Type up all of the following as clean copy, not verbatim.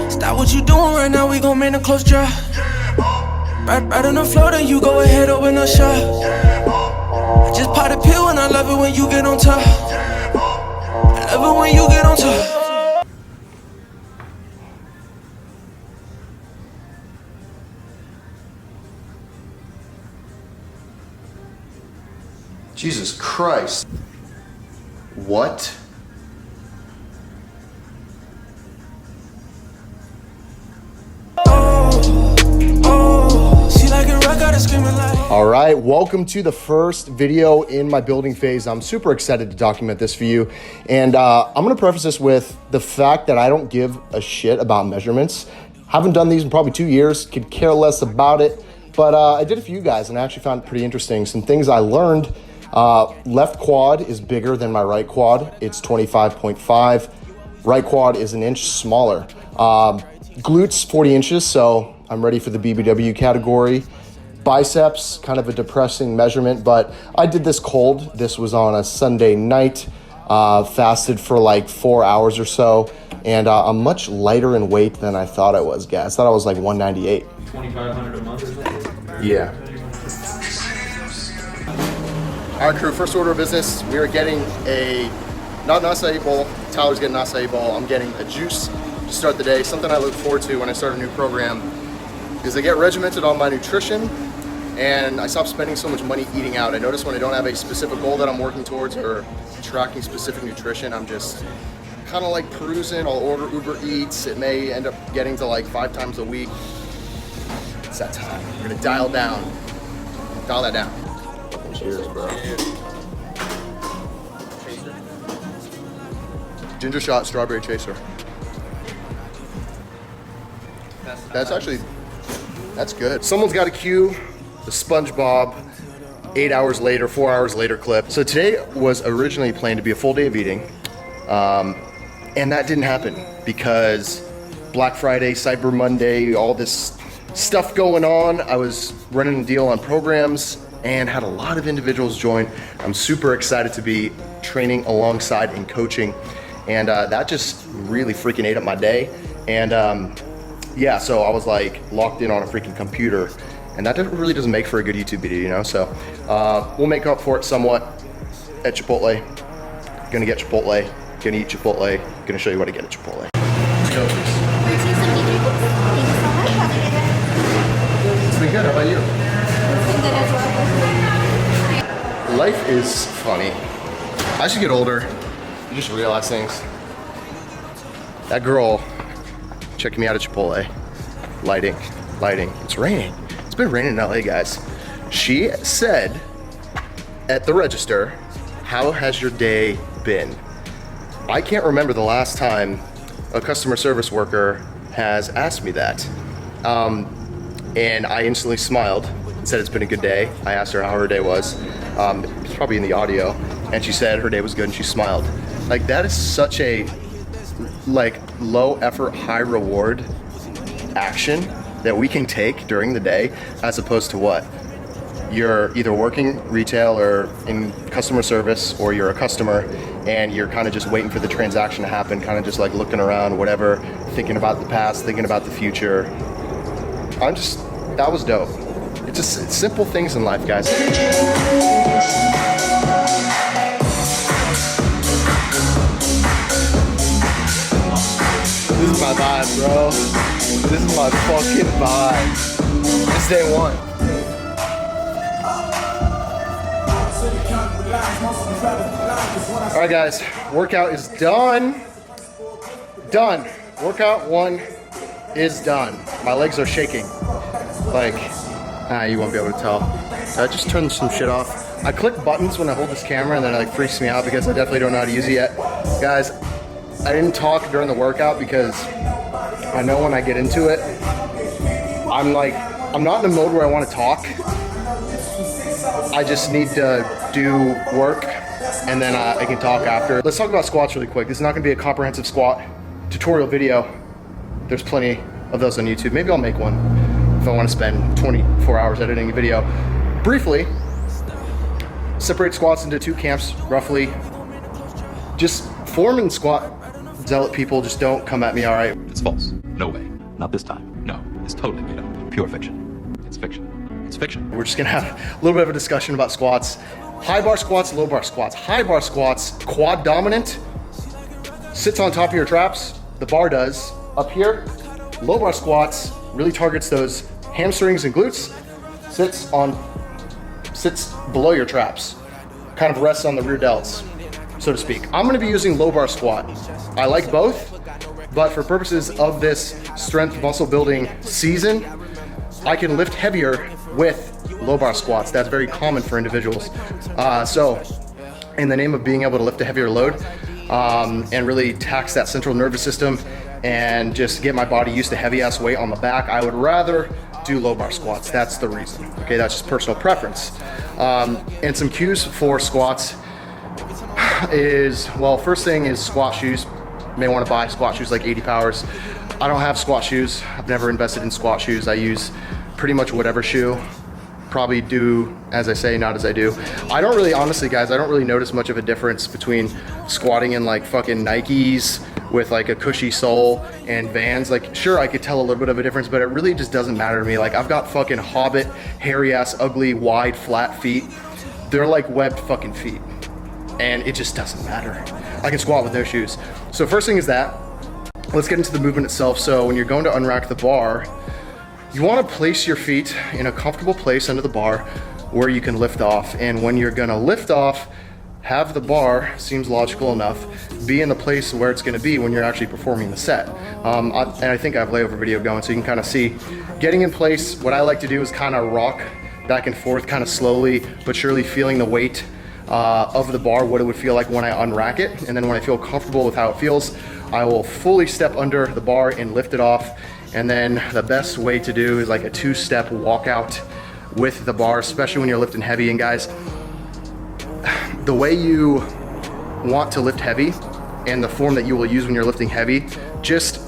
Stop what you doing right now, we gon' make a close draw. Right on the floor, then you go ahead, open up shop. Just pop the pill and I love it when you get on top. I love it when you get on top. Jesus Christ. What? All right, welcome to the first video in my building phase. I'm super excited to document this for you. And I'm gonna preface this with the fact that I don't give a shit about measurements. Haven't done these in probably 2 years, could care less about it. But I did it for you guys and I actually found it pretty interesting. Some things I learned, left quad is bigger than my right quad. It's 25.5. Right quad is an inch smaller. Glutes, 40 inches, so I'm ready for the BBW category. Biceps, kind of a depressing measurement, but I did this cold. This was on a Sunday night, fasted for like 4 hours or so, and I'm much lighter in weight than I thought I was, guys. I thought I was like 198. 2,500 a month or something? Yeah. All right, crew, first order of business. We are getting not an acai bowl. Tyler's getting an acai bowl. I'm getting a juice to start the day. Something I look forward to when I start a new program is I get regimented on my nutrition and I stop spending so much money eating out. I notice when I don't have a specific goal that I'm working towards or tracking specific nutrition, I'm just kind of like perusing. I'll order Uber Eats. It may end up getting to like 5 times a week. It's that time. We're gonna dial that down. Cheers, bro. Ginger shot, strawberry chaser. That's good. Someone's got to cue the SpongeBob 8 hours later, 4 hours later clip. So today was originally planned to be a full day of eating. And that didn't happen because Black Friday, Cyber Monday, all this stuff going on. I was running a deal on programs and had a lot of individuals join. I'm super excited to be training alongside and coaching. And that just really freaking ate up my day. And yeah, so I was like locked in on a freaking computer, and that really doesn't make for a good YouTube video, you know? So we'll make up for it somewhat at Chipotle. Gonna get Chipotle, gonna eat Chipotle, gonna show you what I get at Chipotle. Let's go. It's been good, how about you? Life is funny. As you get older, you just realize things. That girl checking me out at Chipotle. Lighting. It's raining. It's been raining in LA, guys. She said at the register, "How has your day been?" I can't remember the last time a customer service worker has asked me that. And I instantly smiled and said it's been a good day. I asked her how her day was. It's probably in the audio. And she said her day was good and she smiled. Like, that is such a low effort, high reward action that we can take during the day, as opposed to what? You're either working retail or in customer service, or you're a customer and you're kind of just waiting for the transaction to happen, kind of just like looking around, whatever, thinking about the past, thinking about the future. That was dope. It's just simple things in life, guys. This is my vibe, bro. This is my fucking vibe. It's day one. All right, guys, workout is done. Workout one is done. My legs are shaking. You won't be able to tell. So I just turned some shit off. I click buttons when I hold this camera and then it freaks me out because I definitely don't know how to use it yet. Guys, I didn't talk during the workout because I know when I get into it, I'm not in a mode where I want to talk. I just need to do work and then I can talk after. Let's talk about squats really quick. This is not going to be a comprehensive squat tutorial video. There's plenty of those on YouTube. Maybe I'll make one if I want to spend 24 hours editing a video. Briefly, separate squats into 2 camps, roughly. Just form and squat zealot people, just don't come at me, all right? It's false. No way. Not this time. No, it's totally made up. Pure fiction. It's fiction. It's fiction. We're just gonna have a little bit of a discussion about squats. High bar squats, low bar squats. High bar squats, quad dominant, sits on top of your traps, the bar does. Up here, low bar squats really targets those hamstrings and glutes, sits below your traps, kind of rests on the rear delts, so to speak. I'm gonna be using low bar squat. I like both, but for purposes of this strength muscle building season, I can lift heavier with low bar squats. That's very common for individuals. So in the name of being able to lift a heavier load and really tax that central nervous system and just get my body used to heavy ass weight on the back, I would rather do low bar squats. That's the reason. Okay, that's just personal preference. And some cues for squats is, well, first thing is squat shoes. You may want to buy squat shoes like 80 Powers. I don't have squat shoes. I've never invested in squat shoes. I use pretty much whatever shoe. Probably do as I say, not as I do. I don't really, honestly guys, I don't really notice much of a difference between squatting in like fucking Nikes with like a cushy sole and Vans. Like, sure, I could tell a little bit of a difference, but it really just doesn't matter to me. Like, I've got fucking Hobbit, hairy ass, ugly, wide, flat feet. They're like webbed fucking feet. And it just doesn't matter. I can squat with no shoes. So first thing is that. Let's get into the movement itself. So when you're going to unrack the bar, you want to place your feet in a comfortable place under the bar where you can lift off. And when you're gonna lift off, have the bar, seems logical enough, be in the place where it's gonna be when you're actually performing the set. And I think I have layover video going so you can kind of see. Getting in place, what I like to do is kind of rock back and forth, kind of slowly but surely, feeling the weight of the bar, what it would feel like when I unrack it. And then when I feel comfortable with how it feels, I will fully step under the bar and lift it off. And then the best way to do is like a 2-step walkout with the bar, especially when you're lifting heavy. And guys, the way you want to lift heavy and the form that you will use when you're lifting heavy, just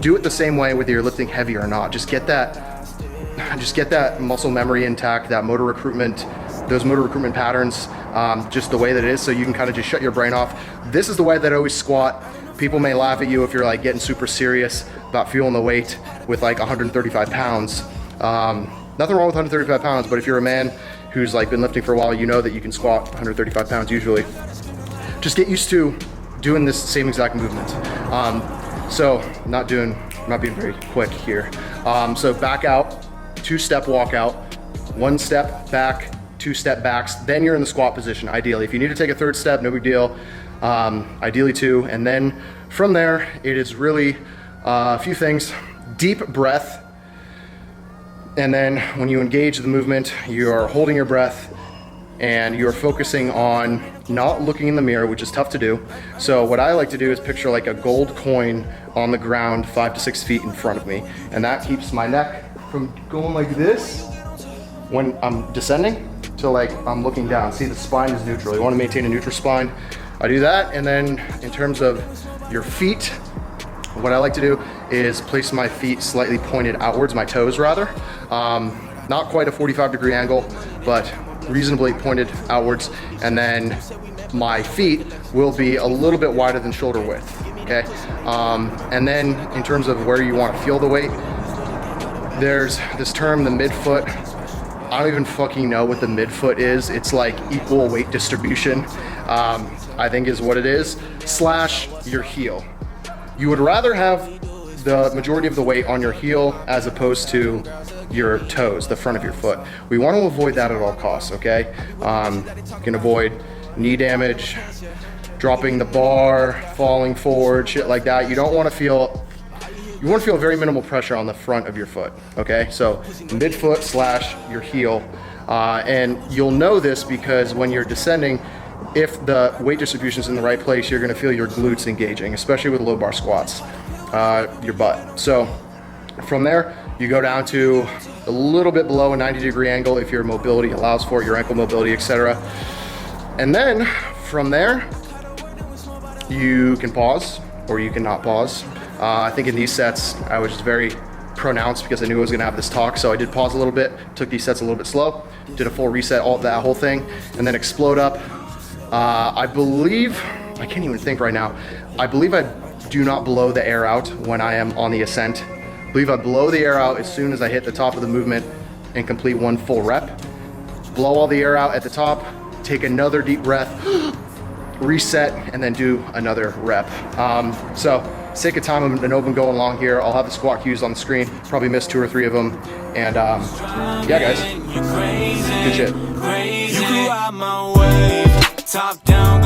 do it the same way whether you're lifting heavy or not. Just get that muscle memory intact, that motor recruitment, those motor recruitment patterns, just the way that it is, so you can kind of just shut your brain off. This is the way that I always squat. People may laugh at you if you're like getting super serious about feeling the weight with like 135 pounds. Nothing wrong with 135 pounds, but if you're a man who's like been lifting for a while, you know that you can squat 135 pounds usually. Just get used to doing this same exact movement. So not being very quick here. So back out, 2-step walkout, 1 step back, 2-step backs, then you're in the squat position, ideally. If you need to take a 3rd step, no big deal. Ideally 2, and then from there, it is really a few things. Deep breath, and then when you engage the movement, you are holding your breath and you're focusing on not looking in the mirror, which is tough to do. So what I like to do is picture like a gold coin on the ground 5 to 6 feet in front of me, and that keeps my neck from going like this when I'm descending to like I'm looking down. See, the spine is neutral. You want to maintain a neutral spine. I do that, and then in terms of your feet, what I like to do is place my feet slightly pointed outwards, my toes rather. Not quite a 45-degree angle, but reasonably pointed outwards, and then my feet will be a little bit wider than shoulder width, okay? And then in terms of where you want to feel the weight, there's this term, the midfoot. I don't even fucking know what the midfoot is. It's like equal weight distribution, I think is what it is, / your heel. You would rather have the majority of the weight on your heel as opposed to your toes, the front of your foot. We want to avoid that at all costs, okay? You can avoid knee damage, dropping the bar, falling forward, shit like that. You want to feel very minimal pressure on the front of your foot, okay? So midfoot / your heel. And you'll know this because when you're descending, if the weight distribution is in the right place, you're gonna feel your glutes engaging, especially with low bar squats, your butt. So from there, you go down to a little bit below a 90-degree angle if your mobility allows for it, your ankle mobility, etc. And then from there, you can pause or you can not pause. I think in these sets, I was just very pronounced because I knew I was gonna have this talk, so I did pause a little bit, took these sets a little bit slow, did a full reset, that whole thing, and then explode up. I believe, I can't even think right now, I believe I do not blow the air out when I am on the ascent. I believe I blow the air out as soon as I hit the top of the movement and complete one full rep. Blow all the air out at the top, take another deep breath, reset, and then do another rep. So sake of time, I'm an open going long here. I'll have the squat cues on the screen, probably miss 2 or 3 of them. And yeah, guys, good shit. You can ride my wave, top down.